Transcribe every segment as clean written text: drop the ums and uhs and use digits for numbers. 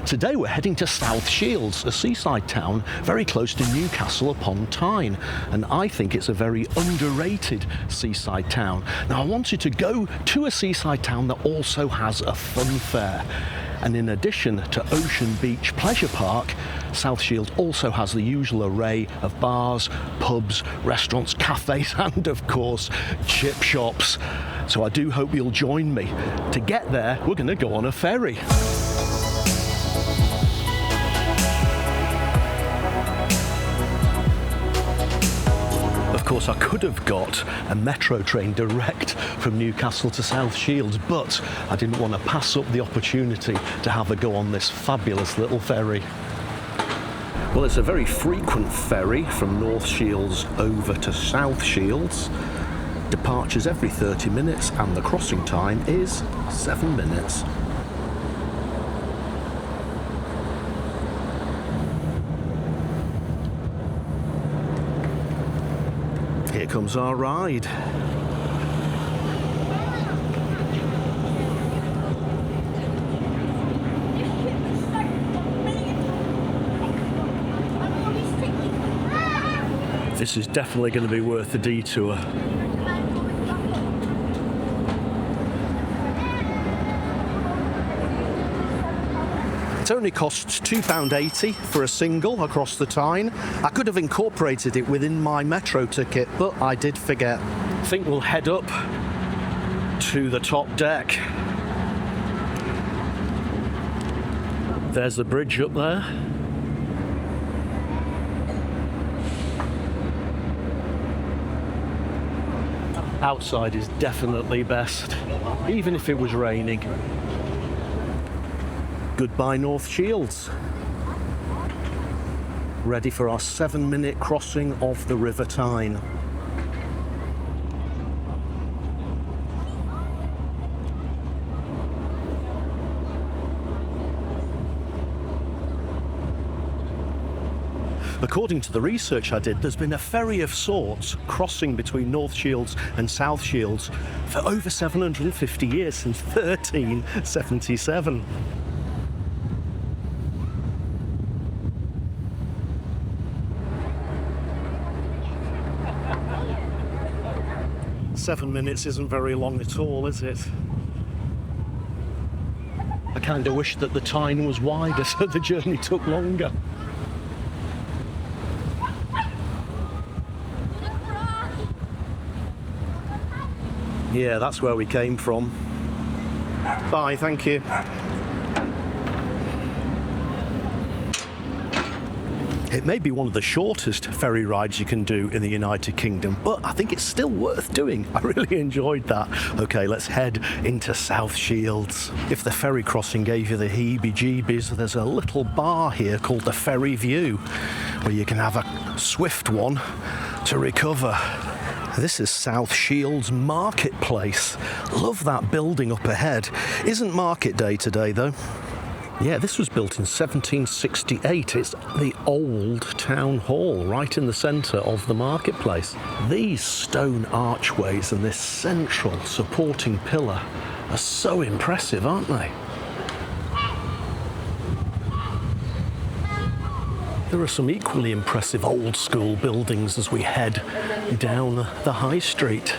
Today we're heading to South Shields, a seaside town very close to Newcastle upon Tyne, and I think it's a very underrated seaside town. Now I wanted to go to a seaside town that also has a fun fair, and in addition to Ocean Beach Pleasure Park, South Shields also has the usual array of bars, pubs, restaurants, cafes and of course chip shops. So I do hope you'll join me. To get there, we're going to go on a ferry. Of course, I could have got a metro train direct from Newcastle to South Shields, but I didn't want to pass up the opportunity to have a go on this fabulous little ferry. Well, it's a very frequent ferry from North Shields over to South Shields. Departures every 30 minutes and the crossing time is 7 minutes. Here comes our ride. This is definitely going to be worth the detour. It only costs £2.80 for a single across the Tyne. I could have incorporated it within my metro ticket, but I did forget. I think we'll head up to the top deck. There's the bridge up there. Outside is definitely best, even if it was raining. Goodbye North Shields. Ready for our 7-minute crossing of the River Tyne. According to the research I did, there's been a ferry of sorts crossing between North Shields and South Shields for over 750 years, since 1377. Seven minutes isn't very long at all, is it? I kind of wish that the Tyne was wider so the journey took longer. Yeah, that's where we came from. Bye, thank you. It may be one of the shortest ferry rides you can do in the United Kingdom, but I think it's still worth doing. I really enjoyed that. Okay, let's head into South Shields. If the ferry crossing gave you the heebie-jeebies, there's a little bar here called the Ferry View, where you can have a swift one to recover. This is South Shields Marketplace. Love that building up ahead. Isn't market day today, though? Yeah, this was built in 1768. It's the old town hall right in the centre of the marketplace. These stone archways and this central supporting pillar are so impressive, aren't they? There are some equally impressive old school buildings as we head down the high street.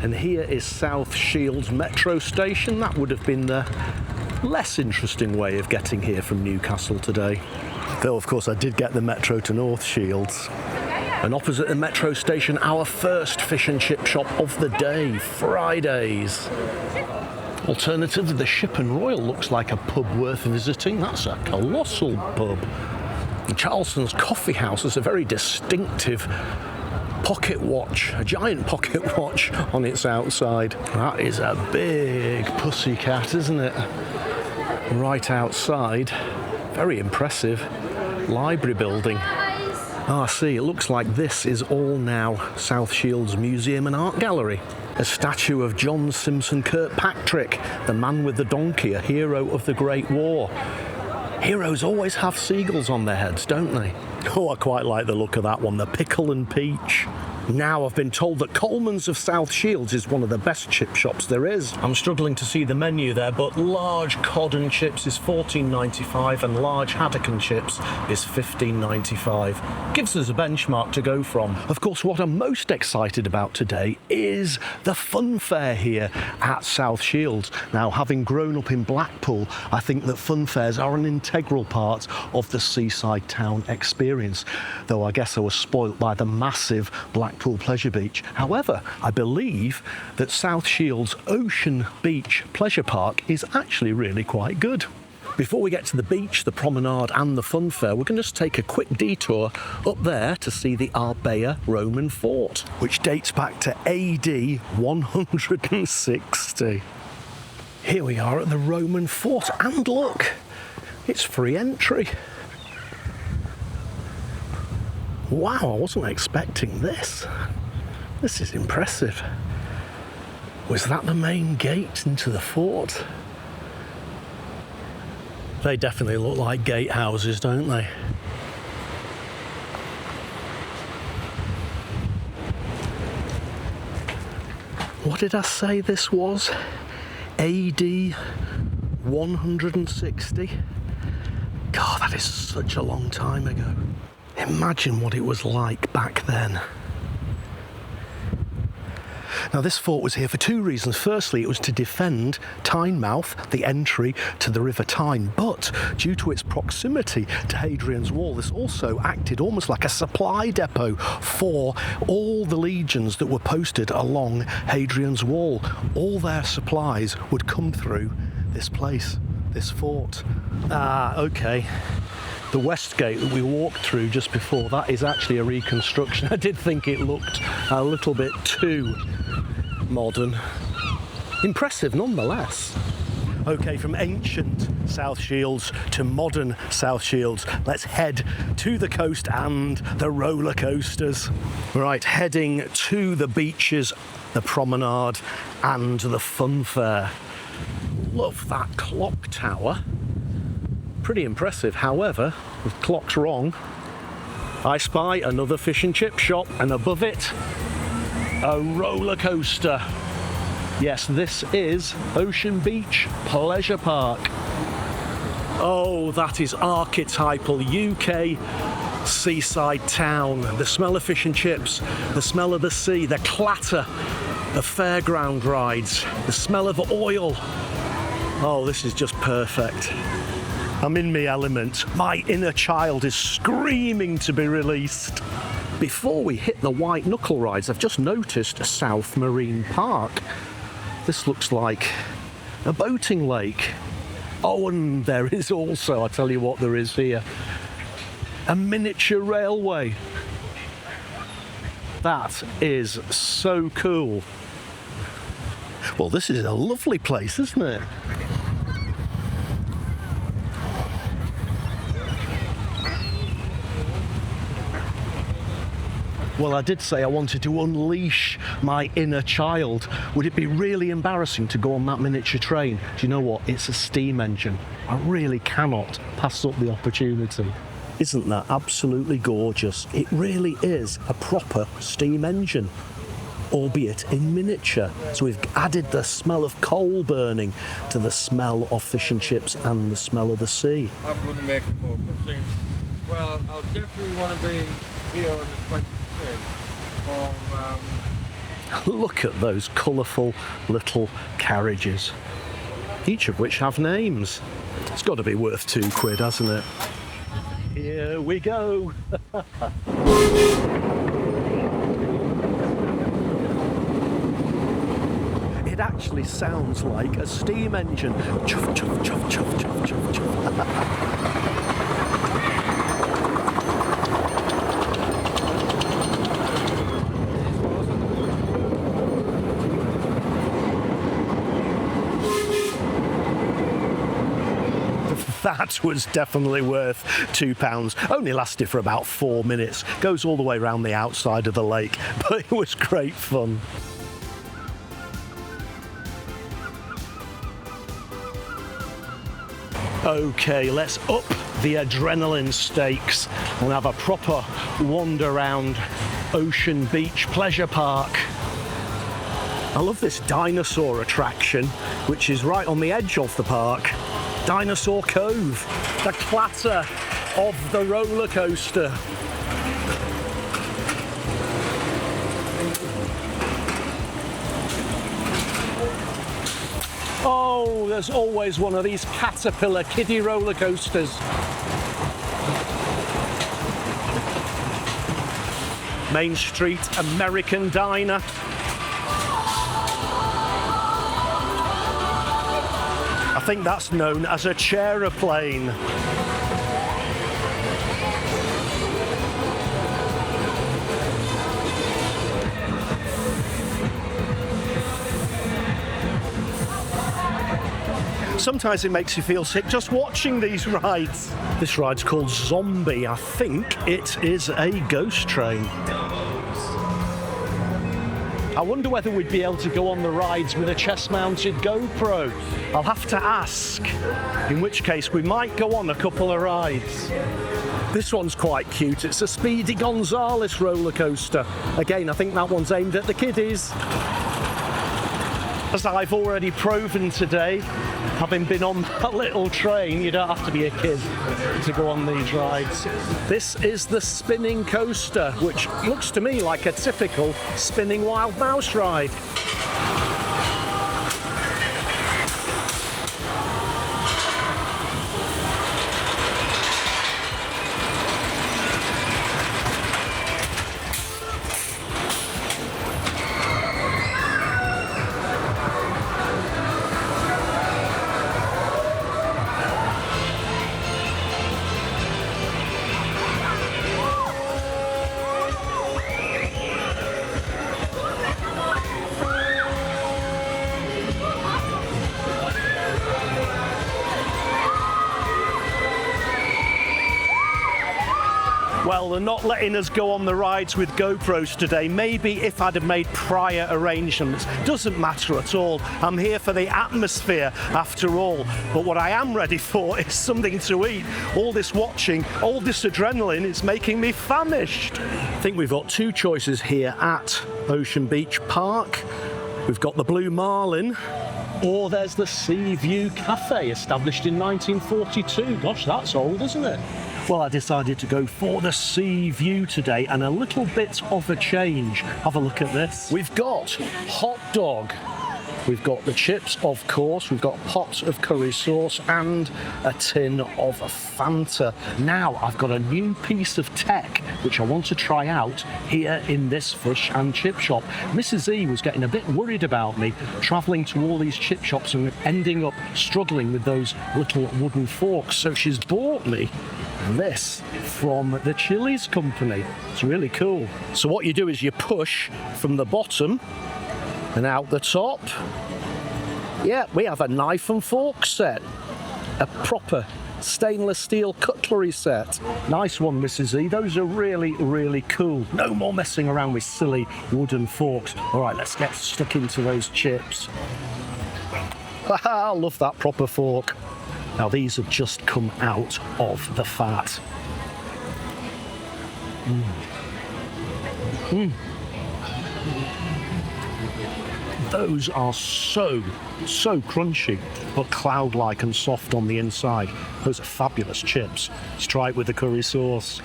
And here is South Shields Metro Station. That would have been the less interesting way of getting here from Newcastle today. Though, of course, I did get the Metro to North Shields. And opposite the Metro Station, our first fish and chip shop of the day, Fridays. Alternatively, the Ship and Royal looks like a pub worth visiting. That's a colossal pub. And Charleston's Coffee House is a very distinctive pocket watch, a giant pocket watch on its outside. That is a big pussycat, isn't it? Right outside. Very impressive library building. Ah, see, it looks like this is all now South Shields Museum and Art Gallery. A statue of John Simpson Kirkpatrick, the man with the donkey, a hero of the Great War. Heroes always have seagulls on their heads, don't they? Oh, I quite like the look of that one, the pickle and peach. Now I've been told that Coleman's of South Shields is one of the best chip shops there is. I'm struggling to see the menu there, but large cod and chips is $14.95 and large haddock and chips is $15.95. Gives us a benchmark to go from. Of course, what I'm most excited about today is the fun fair here at South Shields. Now, having grown up in Blackpool, I think that fun fairs are an integral part of the seaside town experience, though I guess I was spoilt by the massive Blackpool Pleasure Beach. However, I believe that South Shields Ocean Beach Pleasure Park is actually really quite good. Before we get to the beach, the promenade and the fun fair, we're going to just take a quick detour up there to see the Arbeia Roman Fort, which dates back to AD 160. Here we are at the Roman Fort, and look, it's free entry. Wow, I wasn't expecting this. This is impressive. Was that the main gate into the fort? They definitely look like gatehouses, don't they? What did I say this was? AD 160? God, that is such a long time ago. Imagine what it was like back then. Now, this fort was here for two reasons. Firstly, it was to defend Tynemouth, the entry to the River Tyne, but due to its proximity to Hadrian's Wall, this also acted almost like a supply depot for all the legions that were posted along Hadrian's Wall. All their supplies would come through this place, this fort. Ah, okay. The west gate that we walked through just before, that is actually a reconstruction. I did think it looked a little bit too modern. Impressive nonetheless. Okay, from ancient South Shields to modern South Shields, let's head to the coast and the roller coasters. Right, heading to the beaches, the promenade and the fun fair. Love that clock tower. Pretty impressive. However, the clock's wrong. I spy another fish and chip shop, and above it, a roller coaster. Yes, this is Ocean Beach Pleasure Park. Oh, that is archetypal UK seaside town. The smell of fish and chips, the smell of the sea, the clatter of fairground rides, the smell of oil. Oh, this is just perfect. I'm in my element. My inner child is screaming to be released. Before we hit the white knuckle rides, I've just noticed South Marine Park. This looks like a boating lake. Oh, and there is also, I'll tell you what there is here, a miniature railway. That is so cool. Well, this is a lovely place, isn't it? Well, I did say I wanted to unleash my inner child. Would it be really embarrassing to go on that miniature train? Do you know what? It's a steam engine. I really cannot pass up the opportunity. Isn't that absolutely gorgeous? It really is a proper steam engine, albeit in miniature. So we've added the smell of coal burning to the smell of fish and chips and the smell of the sea. I'm going to make it more interesting. Well, I'll definitely want to be here on the 23rd. Look at those colourful little carriages, each of which have names. It's got to be worth £2, hasn't it? Here we go. It actually sounds like a steam engine. Chuff, chuff, chuff, chuff, chuff, chuff, chuff. That was definitely worth £2. Only lasted for about 4 minutes. Goes all the way around the outside of the lake, but it was great fun. Okay, let's up the adrenaline stakes and have a proper wander around Ocean Beach Pleasure Park. I love this dinosaur attraction, which is right on the edge of the park. Dinosaur Cove, the clatter of the roller coaster. Oh, there's always one of these caterpillar kiddie roller coasters. Main Street American Diner. I think that's known as a chair-a-plane. Sometimes it makes you feel sick just watching these rides. This ride's called Zombie. I think it is a ghost train. I wonder whether we'd be able to go on the rides with a chest-mounted GoPro. I'll have to ask, in which case we might go on a couple of rides. This one's quite cute. It's a Speedy Gonzales roller coaster. Again, I think that one's aimed at the kiddies. As I've already proven today, having been on that little train, you don't have to be a kid to go on these rides. This is the spinning coaster, which looks to me like a typical spinning wild mouse ride. Well, they're not letting us go on the rides with GoPros today. Maybe if I'd have made prior arrangements. Doesn't matter at all. I'm here for the atmosphere after all. But what I am ready for is something to eat. All this watching, all this adrenaline is making me famished. I think we've got two choices here at Ocean Beach Park. We've got the Blue Marlin, or there's the Seaview Cafe, established in 1942. Gosh, that's old, isn't it? Well, I decided to go for the Seaview today, and a little bit of a change. Have a look at this. We've got Hotdog. We've got the chips, of course. We've got pots of curry sauce and a tin of Fanta. Now, I've got a new piece of tech which I want to try out here in this fish and chip shop. Mrs. E was getting a bit worried about me travelling to all these chip shops and ending up struggling with those little wooden forks. So she's bought me this from the Chili's company. It's really cool. So what you do is you push from the bottom and out the top. Yeah, we have a knife and fork set. A proper stainless steel cutlery set. Nice one, Mrs. E. Those are really, really cool. No more messing around with silly wooden forks. All right, let's get stuck into those chips. I love that proper fork. Now, these have just come out of the fat. Those are so crunchy, but cloud-like and soft on the inside. Those are fabulous chips. Let's try it with the curry sauce.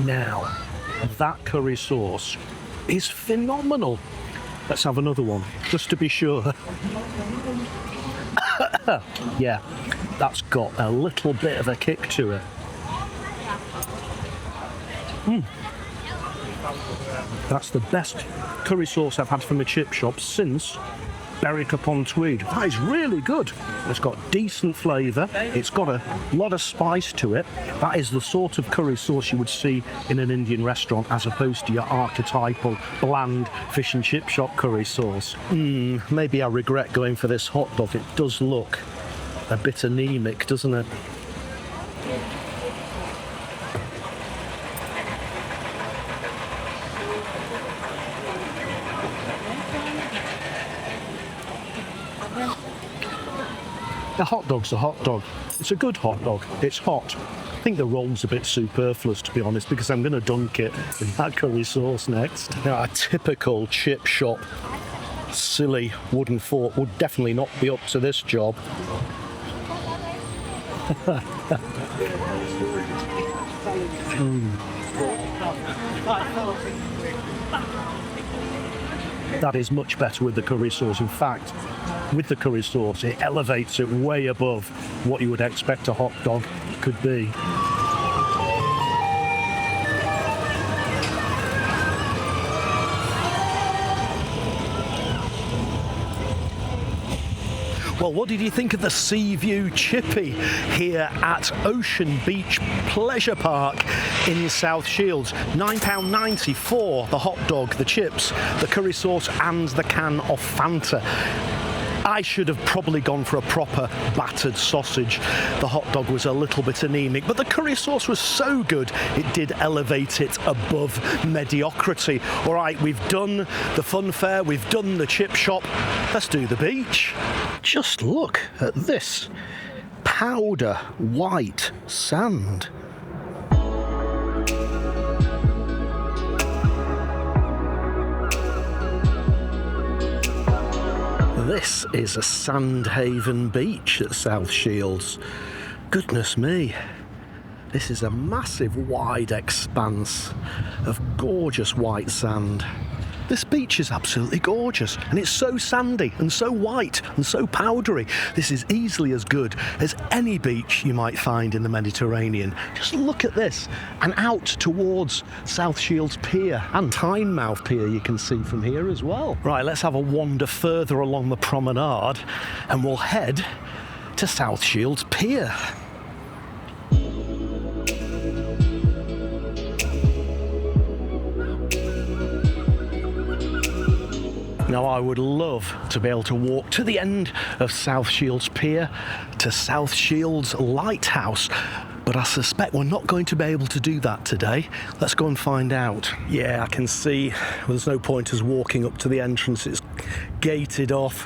Now, that curry sauce is phenomenal. Let's have another one, just to be sure. Yeah, that's got a little bit of a kick to it. That's the best curry sauce I've had from a chip shop since Berwick-upon-Tweed. That is really good. It's got decent flavour. It's got a lot of spice to it. That is the sort of curry sauce you would see in an Indian restaurant, as opposed to your archetypal bland fish and chip shop curry sauce. Maybe I regret going for this hot dog. It does look a bit anemic, doesn't it? A hot dog's a hot dog. It's a good hot dog. It's hot. I think the roll's a bit superfluous, to be honest, because I'm going to dunk it in that curry sauce next. Now, a typical chip shop silly wooden fork would definitely not be up to this job. That is much better with the curry sauce. In fact, with the curry sauce, it elevates it way above what you would expect a hot dog could be. Well, what did you think of the Seaview Chippy here at Ocean Beach Pleasure Park in South Shields? £9.90 for the hot dog, the chips, the curry sauce and the can of Fanta. I should have probably gone for a proper battered sausage. The hot dog was a little bit anemic, but the curry sauce was so good, it did elevate it above mediocrity. All right, we've done the fun fair, we've done the chip shop. Let's do the beach. Just look at this powder white sand. This is a Sandhaven beach at South Shields. Goodness me, this is a massive wide expanse of gorgeous white sand. This beach is absolutely gorgeous, and it's so sandy and so white and so powdery. This is easily as good as any beach you might find in the Mediterranean. Just look at this, and out towards South Shields Pier and Tynemouth Pier you can see from here as well. Right, let's have a wander further along the promenade and we'll head to South Shields Pier. Now, I would love to be able to walk to the end of South Shields Pier to South Shields Lighthouse, but I suspect we're not going to be able to do that today. Let's go and find out. Yeah, I can see there's no point us walking up to the entrance. It's gated off.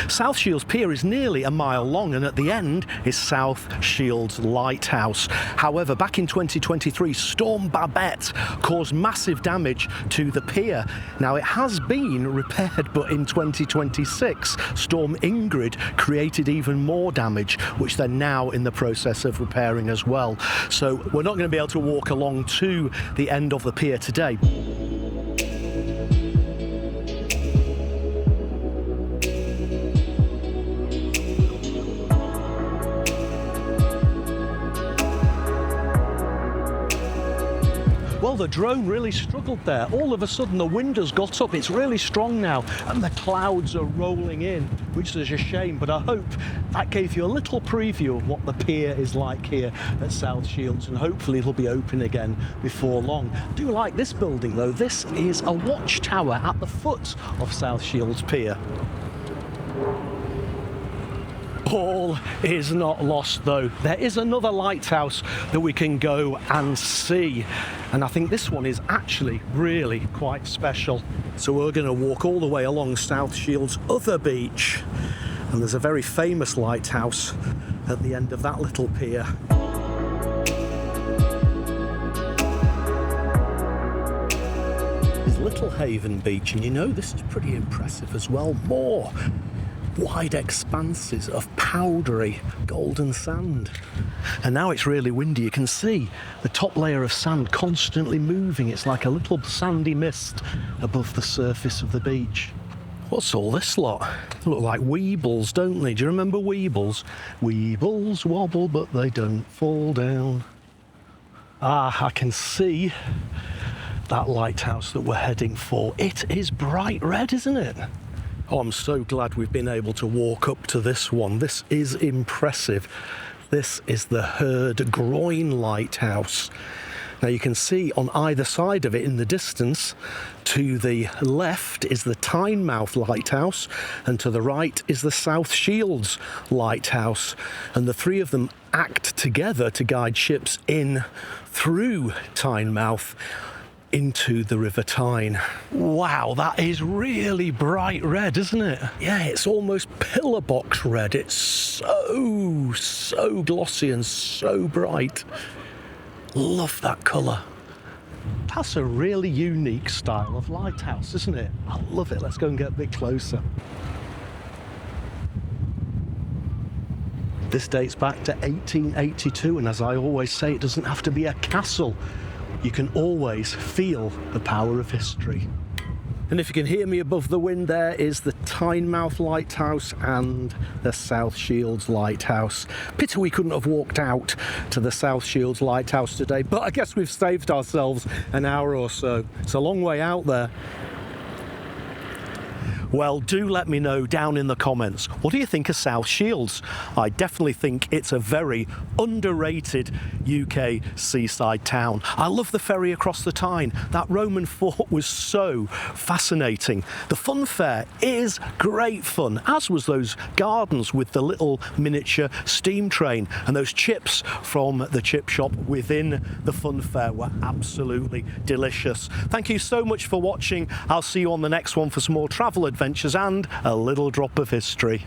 South Shields Pier is nearly a mile long, and at the end is South Shields Lighthouse. However, back in 2023, Storm Babette caused massive damage to the pier. Now, it has been repaired, but in 2026, Storm Ingrid created even more damage, which they're now in the process of repairing as well. So we're not going to be able to walk along to the end of the pier today. Well, the drone really struggled there. All of a sudden the wind has got up, it's really strong now, and the clouds are rolling in, which is a shame, but I hope that gave you a little preview of what the pier is like here at South Shields, and hopefully it'll be open again before long. I do like this building though. This is a watchtower at the foot of South Shields Pier. All is not lost though. There is another lighthouse that we can go and see, and I think this one is actually really quite special. So we're going to walk all the way along South Shields' other beach, and there's a very famous lighthouse at the end of that little pier. It's Little Haven Beach, and you know this is pretty impressive as well. More wide expanses of powdery golden sand. And now it's really windy. You can see the top layer of sand constantly moving. It's like a little sandy mist above the surface of the beach. What's all this lot? They look like weebles, don't they? Do you remember weebles? Weebles wobble, but they don't fall down. Ah, I can see that lighthouse that we're heading for. It is bright red, isn't it? Oh, I'm so glad we've been able to walk up to this one. This is impressive. This is the Groyne Lighthouse. Now you can see on either side of it in the distance, to the left is the Tynemouth Lighthouse, and to the right is the South Shields Lighthouse. And the three of them act together to guide ships in through Tynemouth. into the River Tyne. Wow, that is really bright red, isn't it? Yeah, it's almost pillar box red. It's so glossy and so bright. Love that colour. That's a really unique style of lighthouse, isn't it? I love it. Let's go and get a bit closer. This dates back to 1882, and as I always say, it doesn't have to be a castle. You can always feel the power of history. And if you can hear me above the wind, there is the Tynemouth Lighthouse and the South Shields Lighthouse. Pity we couldn't have walked out to the South Shields Lighthouse today, but I guess we've saved ourselves an hour or so. It's a long way out there. Well, do let me know down in the comments, what do you think of South Shields? I definitely think it's a very underrated UK seaside town. I love the ferry across the Tyne. That Roman fort was so fascinating. The fun fair is great fun, as was those gardens with the little miniature steam train, and those chips from the chip shop within the fun fair were absolutely delicious. Thank you so much for watching. I'll see you on the next one for some more travel adventures and a little drop of history.